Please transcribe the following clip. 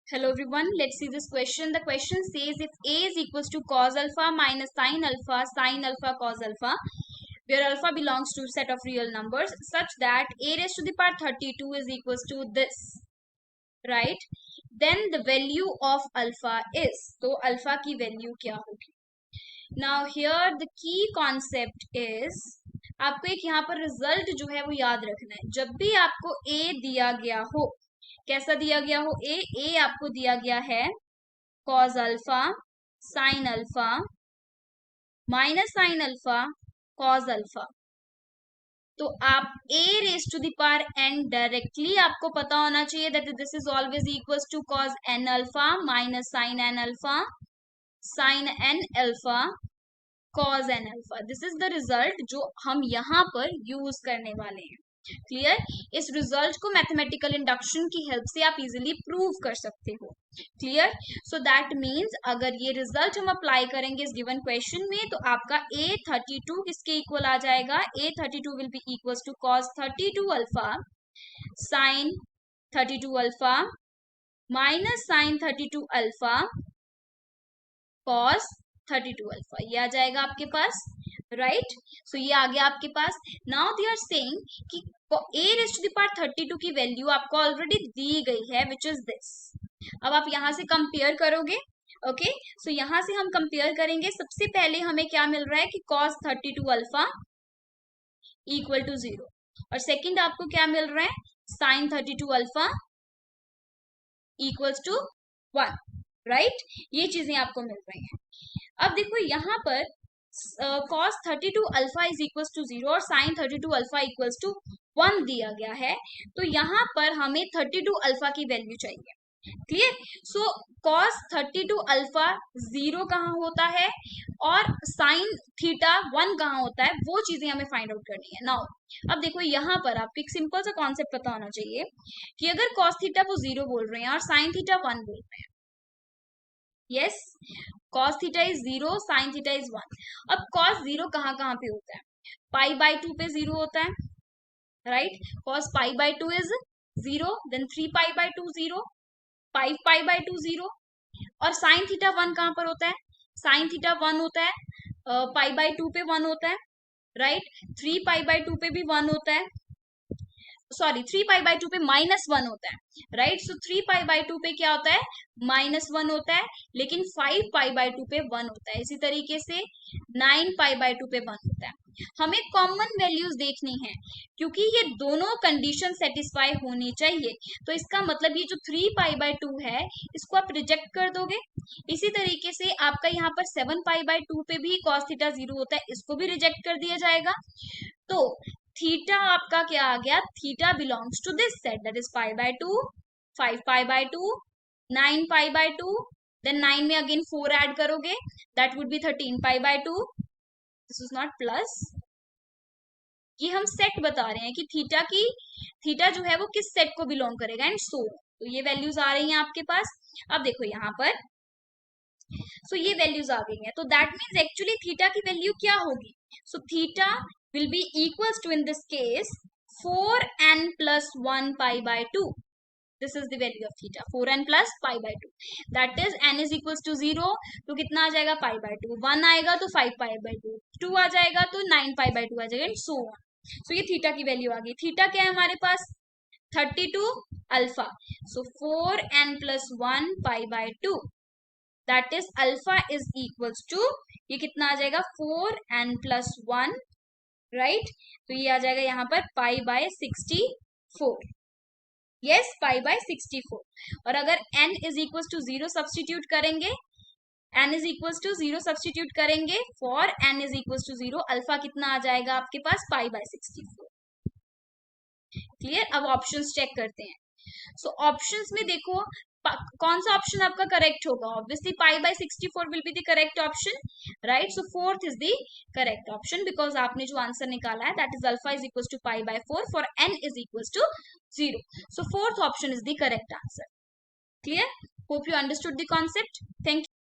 Hello everyone, let's see this question. The question says if A is equals to cos alpha minus sin alpha cos alpha, where alpha belongs to set of real numbers such that A raised to the power 32 is equals to this, right? Then the value of alpha is, तो alpha की value क्या होगी? Now here the key concept is, आपको एक यहाँ पर result जो है वो याद रखना है. जब भी आपको A दिया गया हो, कैसा दिया गया हो, ए आपको दिया गया है cos alpha sine alpha minus sine alpha cos alpha, तो आप a raise to the power n directly आपको पता होना चाहिए that this is always equals to cos n alpha minus sine n alpha sine n alpha cos n alpha. This is the result जो हम यहाँ पर यूज करने वाले हैं. क्लियर? इस रिजल्ट को मैथमेटिकल इंडक्शन की हेल्प से आप इजीली प्रूव कर सकते हो. क्लियर? सो दैट मीन्स अगर ये रिजल्ट हम अप्लाई करेंगे इस गिवन क्वेश्चन में तो आपका A32 किसके इक्वल आ जाएगा? A32 will be equals to cos 32 alpha sin 32 alpha minus sin 32 alpha cos 32 alpha. ये आ जाएगा आपके पास, राइट? सो ये आ गया आपके पास. नाउ दे आर सेइंग कि a raise to the power 32 की वैल्यू आपको ऑलरेडी दी गई है विच इज दिस. अब आप यहां से कंपेयर करोगे. ओके, सो यहां से हम कंपेयर करेंगे. सबसे पहले हमें क्या मिल रहा है कि cos 32 अल्फा इक्वल टू 0 और सेकंड आपको क्या मिल रहा है? sin 32 alpha equals to 1, right? ये चीजें आपको मिल रही हैं. अब देखो यहाँ पर cos 32 alpha is equals to 0 और sin 32 अल्फा इक्वल्स टू 1 दिया गया है, तो यहाँ पर हमें 32 अल्फा की वैल्यू चाहिए. क्लियर? सो cos 32 अल्फा 0 कहाँ होता है और sin थीटा 1 कहाँ होता है, वो चीजें हमें फाइंड आउट करनी है. नाउ अब देखो यहाँ पर आपको एक सिंपल सा कॉन्सेप्ट पता होना चाहिए कि अगर cos थीटा वो 0 बोल रहे हैं और sin थीटा 1 बोल रहे हैं, yes, cos theta is 0 sin theta is 1. अब cos 0 कहाँ कहाँ पे होता है? पाई बाय 2 पे 0 होता है, right? cos pi by 2 is 0, then 3 pi by 2 0, 5 pi by 2 0. और sin थीटा 1 कहाँ पर होता है? sin थीटा 1 होता है पाई बाय 2 पे 1 होता है, राइट? 3 पाई बाय 2 पे भी 1 होता है, सॉरी 3 पाई बाय 2 पे -1 होता है, राइट? सो 3 पाई बाय 2 पे क्या होता है? -1 होता है, लेकिन 5 पाई बाय 2 पे 1 होता है. इसी तरीके से 9 पाई बाय 2 पे 1 होता है. हमें कॉमन वैल्यूज देखनी है क्योंकि ये दोनों कंडीशन सेटिस्फाई होनी चाहिए. तो इसका मतलब ये जो 3 पाई बाय 2 है इसको आप रिजेक्ट कर दोगे. इसी तरीके से आपका यहाँ पर 7 पाई बाय 2 पे भी cos थीटा 0 होता है, इसको भी रिजेक्ट कर दिया जाएगा. तो थीटा आपका क्या आ गया? Theta belongs to this set that is pi by 2, 5 pi by 2, 9 pi by 2, then 9 में अगेन 4 ऐड करोगे that would be 13 pi by 2. This is not plus, कि हम सेट बता रहे हैं कि थीटा जो है वो किस सेट को बिलोंग करेगा एंड सो. तो ये वैल्यूज आ रही हैं आपके पास. अब देखो यहाँ पर सो ये वैल्यूज आ गई हैं, तो दैट मीन्स एक्चुअली थीटा की वैल्यू क्या होगी? So theta will be equals to in this case 4n plus 1 pi by 2. This is the value of theta, 4n plus pi by 2. That is n is equals to 0, तो कितना आ जाएगा? pi by 2. 1 आएगा तो 5 pi by 2. 2 आ जाएगा तो 9 pi by 2 आ जाएगा and so on. So ये थीटा की वैल्यू आ गई. थीटा क्या है हमारे पास? 32 alpha. So 4n plus 1 pi by 2. That is alpha is equals to, ये कितना आ जाएगा? 4n plus 1, right? तो ये आ जाएगा यहाँ पर pi by 64. Yes, pi by 64. और अगर n is equals to 0 substitute करेंगे, n is equals to 0 substitute करेंगे for n is equals to 0, alpha कितना आ जाएगा आपके पास? Pi by 64. क्लियर? अब ऑप्शंस चेक करते हैं. सो ऑप्शंस में देखो कौन सा ऑप्शन आपका करेक्ट होगा? Obviously pi by 64 will be the correct option, right? So fourth is the correct option because आपने जो आंसर निकाला है that is alpha is equals to pi by 4 for n is equals to 0. So fourth option is the correct answer. Clear? Hope you understood the concept. Thank you.